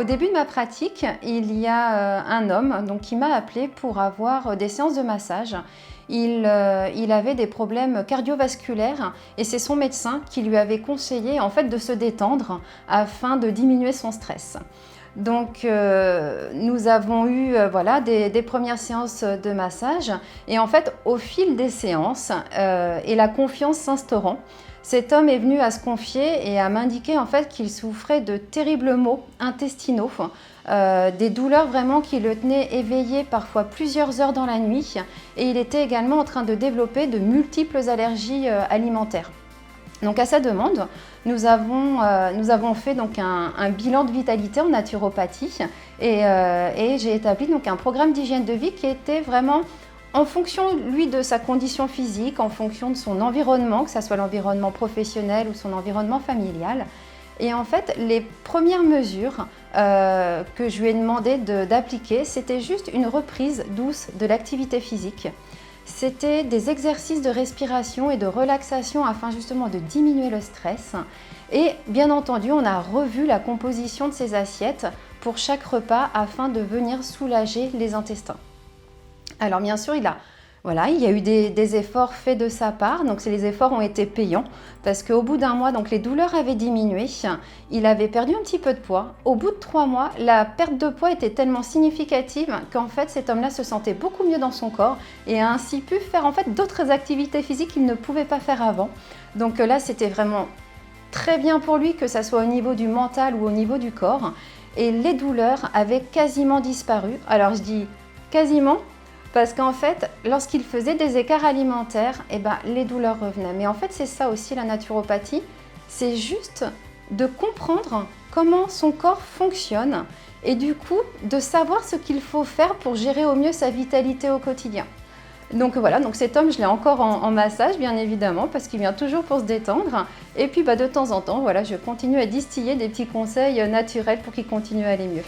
Au début de ma pratique, il y a un homme qui m'a appelé pour avoir des séances de massage. Il avait des problèmes cardiovasculaires et c'est son médecin qui lui avait conseillé en fait de se détendre afin de diminuer son stress. Donc nous avons eu des premières séances de massage et en fait au fil des séances et la confiance s'instaurant, cet homme est venu à se confier et à m'indiquer en fait qu'il souffrait de terribles maux intestinaux, des douleurs vraiment qui le tenaient éveillé parfois plusieurs heures dans la nuit et il était également en train de développer de multiples allergies alimentaires. Donc à sa demande, nous avons fait donc un bilan de vitalité en naturopathie et j'ai établi donc un programme d'hygiène de vie qui était vraiment en fonction, lui, de sa condition physique, en fonction de son environnement, que ce soit l'environnement professionnel ou son environnement familial. Et en fait, les premières mesures que je lui ai demandé d'appliquer, c'était juste une reprise douce de l'activité physique. C'était des exercices de respiration et de relaxation afin justement de diminuer le stress. Et bien entendu, on a revu la composition de ses assiettes pour chaque repas afin de venir soulager les intestins. Alors bien sûr, il y a eu des efforts faits de sa part, donc les efforts ont été payants parce qu'au bout d'un mois, donc les douleurs avaient diminué, il avait perdu un petit peu de poids. Au bout de 3 mois, la perte de poids était tellement significative qu'en fait cet homme-là se sentait beaucoup mieux dans son corps et a ainsi pu faire en fait d'autres activités physiques qu'il ne pouvait pas faire avant. Donc là, c'était vraiment très bien pour lui, que ça soit au niveau du mental ou au niveau du corps. Et les douleurs avaient quasiment disparu. Alors je dis quasiment, parce qu'en fait, lorsqu'il faisait des écarts alimentaires, les douleurs revenaient. Mais en fait, c'est ça aussi la naturopathie, c'est juste de comprendre comment son corps fonctionne et du coup, de savoir ce qu'il faut faire pour gérer au mieux sa vitalité au quotidien. Donc voilà, donc cet homme, je l'ai encore en massage, bien évidemment, parce qu'il vient toujours pour se détendre. Et puis de temps en temps, voilà, je continue à distiller des petits conseils naturels pour qu'il continue à aller mieux.